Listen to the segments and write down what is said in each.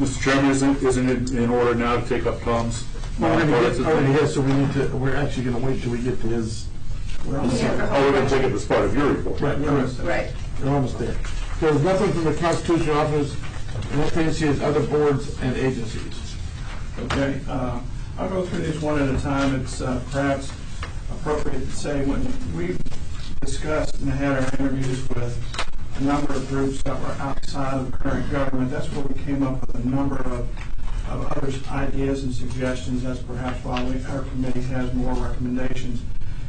Mr. Chairman, isn't it in order now to take up Tom's? So we need to. We're actually going to wait till we get to his. We're going to take it as part of your report. Right. Right. We're almost there. So there's nothing from the Constitutional Office, and what can see as other boards and agencies. Okay. I'll go through these one at a time. It's perhaps appropriate to say when we discussed and had our interviews with a number of groups that were outside of the current government, that's where we came up with a number of other ideas and suggestions. That's perhaps why our committee has more recommendations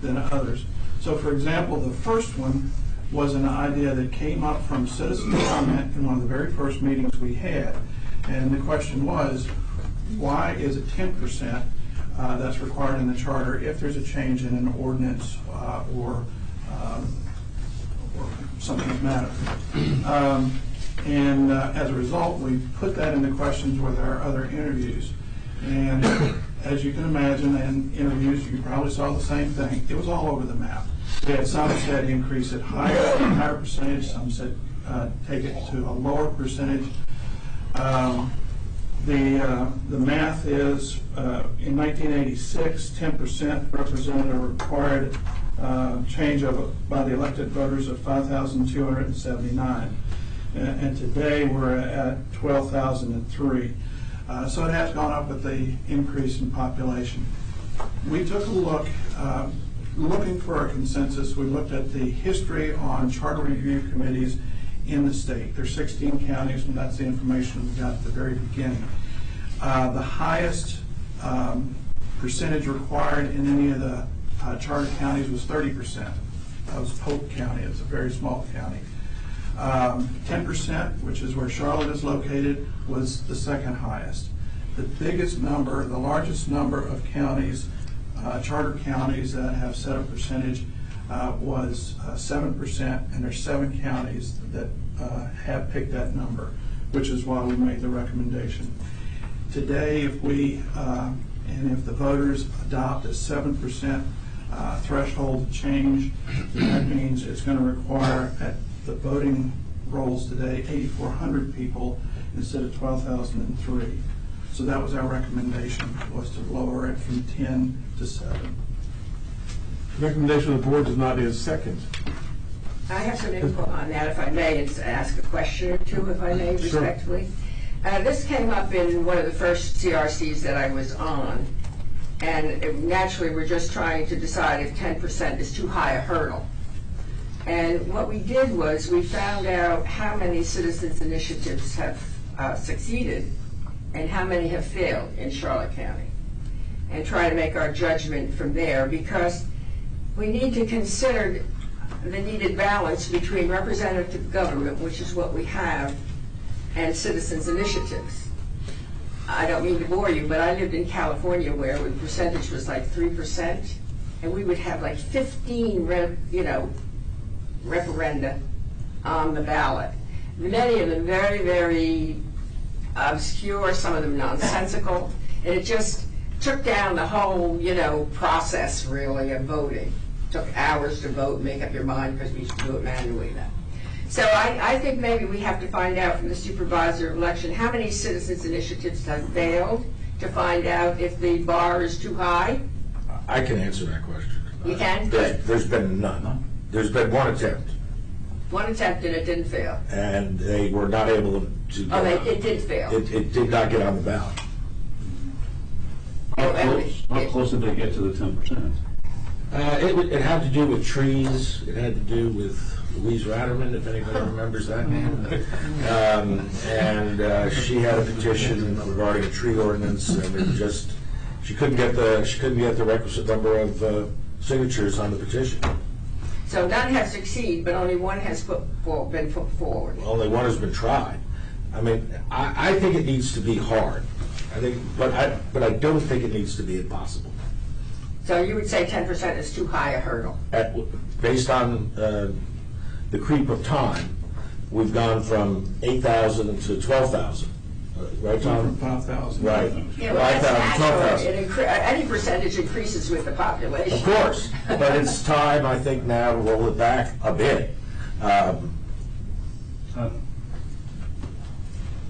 than others. So, for example, the first one was an idea that came up from citizen comment in one of the very first meetings we had. And the question was, why is it 10% that's required in the charter if there's a change in an ordinance or something of matter? And as a result, we put that into questions with our other interviews. And as you can imagine, in interviews, you probably saw the same thing. It was all over the map. We had some said increase it higher percentage. Some said take it to a lower percentage. The math is, in 1986, 10% represented a required change by the elected voters of 5,279. And today we're at 12,003. So it has gone up with the increase in population. We took a look, looking for a consensus. We looked at the history on charter review committees in the state. There's 16 counties, and that's the information we got at the very beginning. The highest percentage required in any of the charter counties was 30%. That was Polk County. It's a very small county. 10%, which is where Charlotte is located, was the second highest. The biggest number, the largest number of counties, charter counties that have set a percentage was 7%, and there's 7 counties that have picked that number, which is why we made the recommendation. Today, if we, and if the voters adopt a 7% threshold change, then that means it's going to require at the voting rolls today 8,400 people instead of 12,003. So that was our recommendation, was to lower it from 10 to 7. The recommendation of the board is not his second. I have some input on that, if I may, and ask a question or two, if I may, respectfully. This came up in one of the first CRCs that I was on, and naturally we're just trying to decide if 10% is too high a hurdle. And what we did was we found out how many citizens initiatives have succeeded and how many have failed in Charlotte County, and try to make our judgment from there, because we need to consider the needed balance between representative government, which is what we have, and citizens initiatives. I don't mean to bore you, but I lived in California where the percentage was like 3%, and we would have like 15 referenda on the ballot. Many of them very, very obscure, some of them nonsensical, and it just took down the whole, process really of voting. It took hours to vote, make up your mind, because we used to do it manually then. So I think maybe we have to find out from the supervisor election how many citizens initiatives have failed to find out if the bar is too high. I can answer that question. You can? There's been none. There's been one attempt. One attempt and it didn't fail. And they were not able to it did fail. It did not get on the ballot. How close did they get to the 10%? It had to do with trees. It had to do with Louise Ratterman, if anybody remembers that name. And she had a petition regarding a tree ordinance, and she couldn't get the requisite number of signatures on the petition. So none have succeeded, but only one has been put forward. Only one has been tried. I think it needs to be hard. But I don't think it needs to be impossible. So you would say 10% is too high a hurdle? Based on the creep of time, we've gone from 8,000 to 12,000. Right, Tom? From 5,000. Right. Yeah, well, 5,000, 12,000. Any percentage increases with the population. Of course. But it's time, I think, now to roll it back a bit.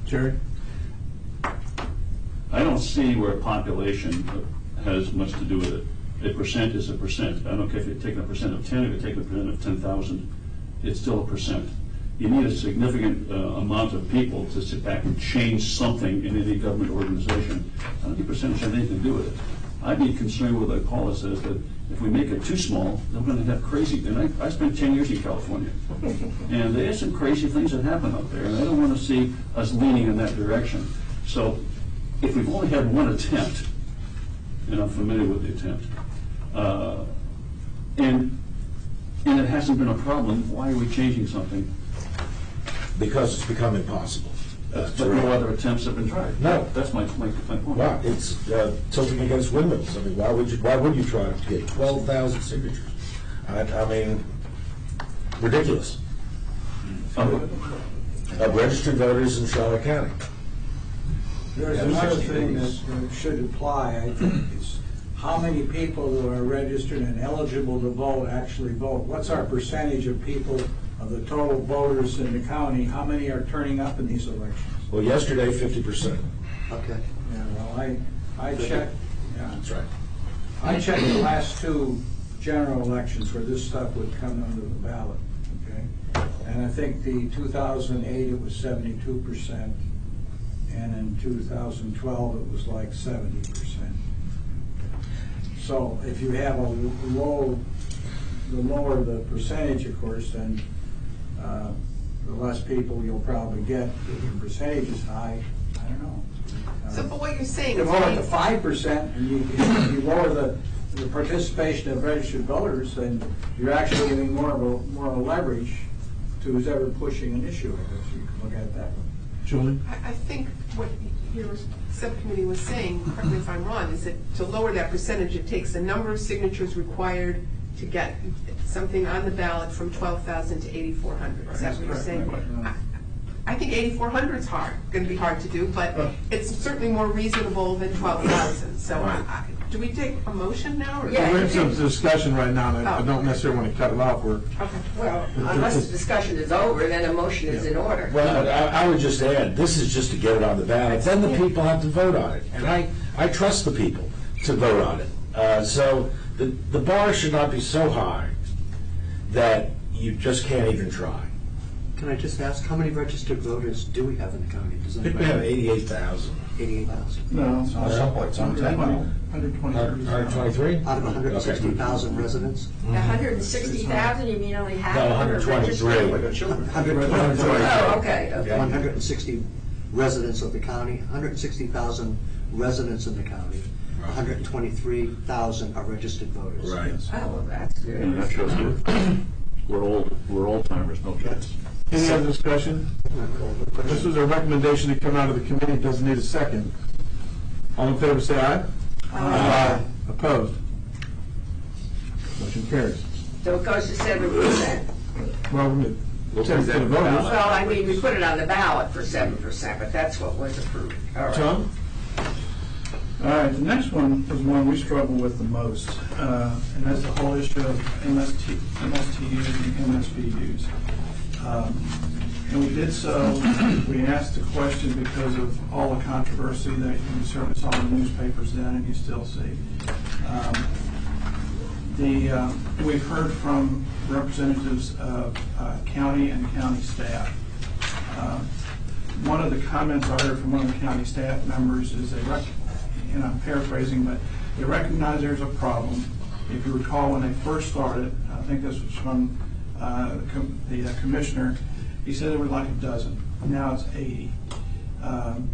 Jerry? I don't see where population has much to do with it. A percent is a percent. I don't care if you're taking a percent of 10, if you're taking a percent of 10,000, it's still a percent. You need a significant amount of people to sit back and change something in any government organization. I don't think percentage has anything to do with it. I'd be concerned with what Paula says, that if we make it too small, they're going to have crazy, and I spent 10 years in California, and there's some crazy things that happen up there, and I don't want to see us leaning in that direction. So if we've only had one attempt, and I'm familiar with the attempt, and it hasn't been a problem, why are we changing something? Because it's become impossible. But no other attempts have been tried. No. That's my point. Wow, it's tilting against windmills. I mean, why would you try to get 12,000 signatures? I mean, ridiculous. Of registered voters in Charlotte County. There's another thing that should apply, I think, is how many people who are registered and eligible to vote actually vote. What's our percentage of people, of the total voters in the county, how many are turning up in these elections? Well, yesterday, 50%. Okay. Yeah, well, I checked, yeah. That's right. I checked the last two general elections where this stuff would come under the ballot, okay? And I think the 2008, it was 72%, and in 2012, it was like 70%. So if you have the lower the percentage, of course, then the less people you'll probably get. If your percentage is high, I don't know. So, but what you're saying You is, lower it to 5%, and you lower the participation of registered voters, then you're actually giving more of a leverage to who's ever pushing an issue. I guess you can look at it that way. Julie? I think what your subcommittee was saying, correct me if I'm wrong, is that to lower that percentage, it takes the number of signatures required to get something on the ballot from 12,000 to 8,400. Is that what you're saying? I think 8,400 is going to be hard to do, but it's certainly more reasonable than 12,000. So do we take a motion now? Or Yeah. We're in some discussion right now, and I don't necessarily want to cut it off. Okay. Well, unless the discussion is over, then a motion is in order. Well, I would just add, this is just to get it on the ballot, then the people have to vote on it. And I trust the people to vote on it. So the bar should not be so high that you just can't even try. Can I just ask, how many registered voters do we have in the county? Does I think we have anybody know? 88,000. 88,000. No. It's on 10. 123? Out of 160,000 residents? 160,000, you mean only half No, of them are 123. registered? 123. Oh, okay, okay. 160 residents of the county, 160,000 residents in the county, 123,000 are registered voters. Right. Oh, well, that's good. And that shows we're old timers, no kids. Any other discussion? This was a recommendation to come out of the committee, doesn't need a second. All in favor, say aye. Aye. Opposed? Motion carries. So it goes to 7%. Well, 10% of voters. Well, I mean, we put it on the ballot for 7%, but that's what was approved. All right. Tom? All right, the next one is one we struggle with the most, and that's the whole issue of MSTUs and MSBUs. And we did so, we asked the question because of all the controversy that you certainly saw in the newspapers then and you still see. We've heard from representatives of county and county staff. One of the comments I heard from one of the county staff members is and I'm paraphrasing, but they recognize there's a problem. If you recall, when they first started, I think this was from the commissioner, he said there were like a dozen. Now it's 80. And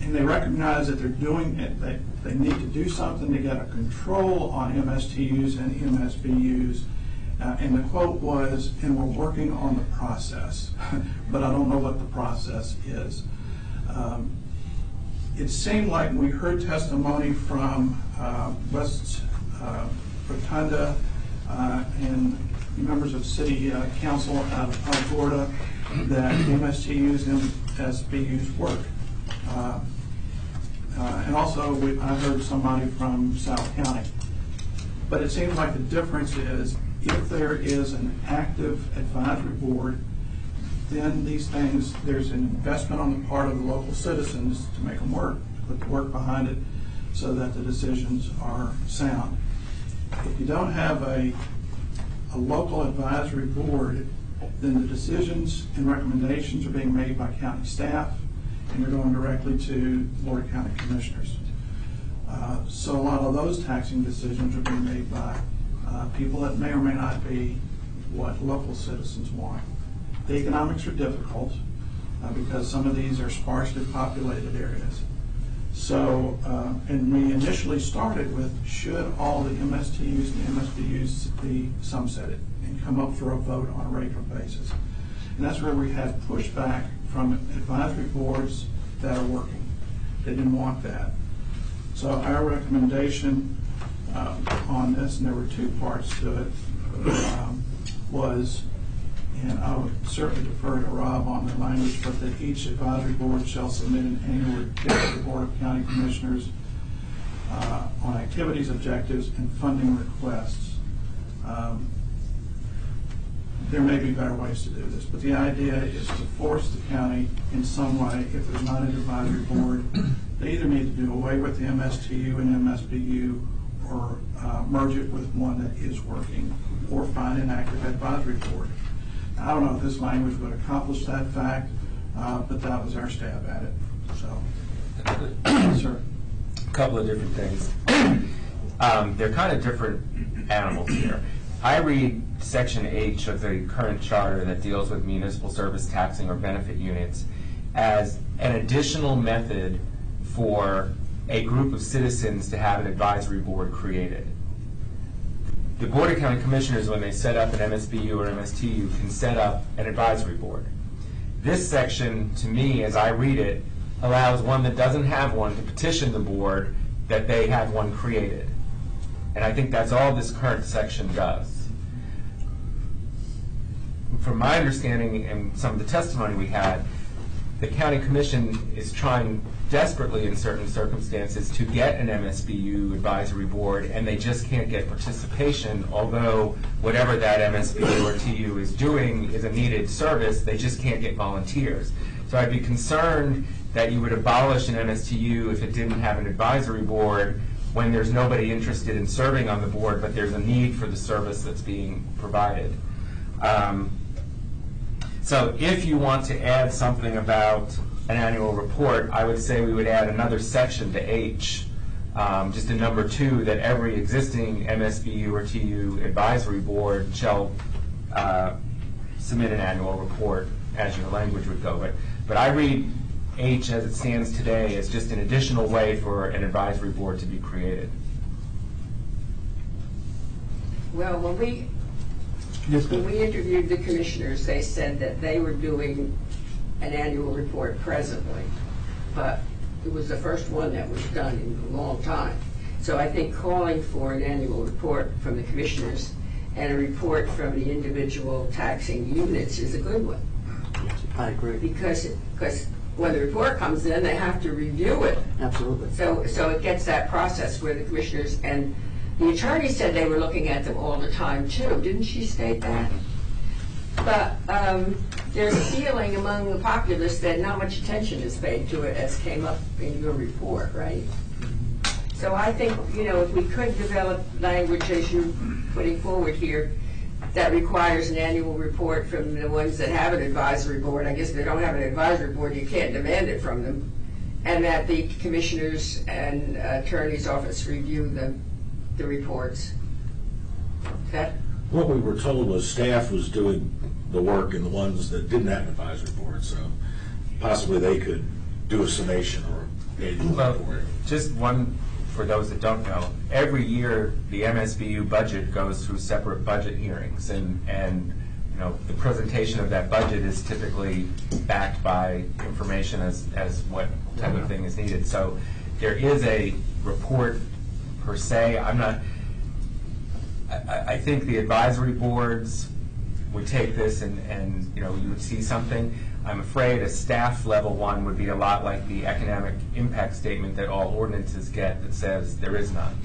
they recognize that they're doing it, they need to do something to get a control on MSTUs and MSBUs. And the quote was, and we're working on the process, but I don't know what the process is. It seemed like we heard testimony from West Rotunda and members of city council out of Florida that MSTUs and MSBUs work. And also I heard somebody from South County. But it seems like the difference is if there is an active advisory board, then these things, there's an investment on the part of the local citizens to make them work. put the work behind it so that the decisions are sound. If you don't have a local advisory board, then the decisions and recommendations are being made by county staff, and they're going directly to the Board of County Commissioners. So a lot of those taxing decisions are being made by people that may or may not be what local citizens want. The economics are difficult because some of these are sparsely populated areas. So, and we initially started with, should all the MSTUs and MSBUs be sunsetted and come up for a vote on a regular basis. And that's where we had pushback from advisory boards that are working. They didn't want that. So our recommendation on this, and there were two parts to it, was, and I would certainly defer to Rob on the language, but that each advisory board shall submit an annual report to the Board of County Commissioners on activities, objectives, and funding requests. There may be better ways to do this, but the idea is to force the county in some way, if there's not an advisory board, they either need to do away with the MSTU and MSBU or merge it with one that is working, or find an active advisory board. I don't know if this language would accomplish that fact, but that was our stab at it. So, sir. A couple of different things. They're kind of different animals here. I read Section H of the current charter that deals with municipal service taxing or benefit units as an additional method for a group of citizens to have an advisory board created. The Board of County Commissioners, when they set up an MSBU or MSTU, can set up an advisory board. This section, to me, as I read it, allows one that doesn't have one to petition the board that they have one created. And I think that's all this current section does. From my understanding and some of the testimony we had, the county commission is trying desperately in certain circumstances to get an MSBU advisory board, and they just can't get participation, although whatever that MSBU or TU is doing is a needed service, they just can't get volunteers. So I'd be concerned that you would abolish an MSTU if it didn't have an advisory board when there's nobody interested in serving on the board, but there's a need for the service that's being provided. So if you want to add something about an annual report, I would say we would add another section to H, just a number 2, that every existing MSBU or TU advisory board shall submit an annual report, as your language would go. But I read H as it stands today as just an additional way for an advisory board to be created. Well, when we interviewed the commissioners, they said that they were doing an annual report presently, but it was the first one that was done in a long time. So I think calling for an annual report from the commissioners and a report from the individual taxing units is a good one. I agree. Because when the report comes in, they have to review it. Absolutely. So it gets that process where the commissioners, and the attorney said they were looking at them all the time too. Didn't she state that? But there's a feeling among the populace that not much attention is paid to it, as came up in your report, right? So I think, if we could develop language as you're putting forward here, that requires an annual report from the ones that have an advisory board. I guess if they don't have an advisory board, you can't demand it from them. And that the commissioners and attorney's office review the reports. What we were told was staff was doing the work in the ones that didn't have an advisory board, so possibly they could do a summation or a report. Just one, for those that don't know, every year the MSBU budget goes through separate budget hearings, and the presentation of that budget is typically backed by information as what type of thing is needed. So there is a report per se. I think the advisory boards would take this and you would see something. I'm afraid a staff level one would be a lot like the economic impact statement that all ordinances get that says there is none.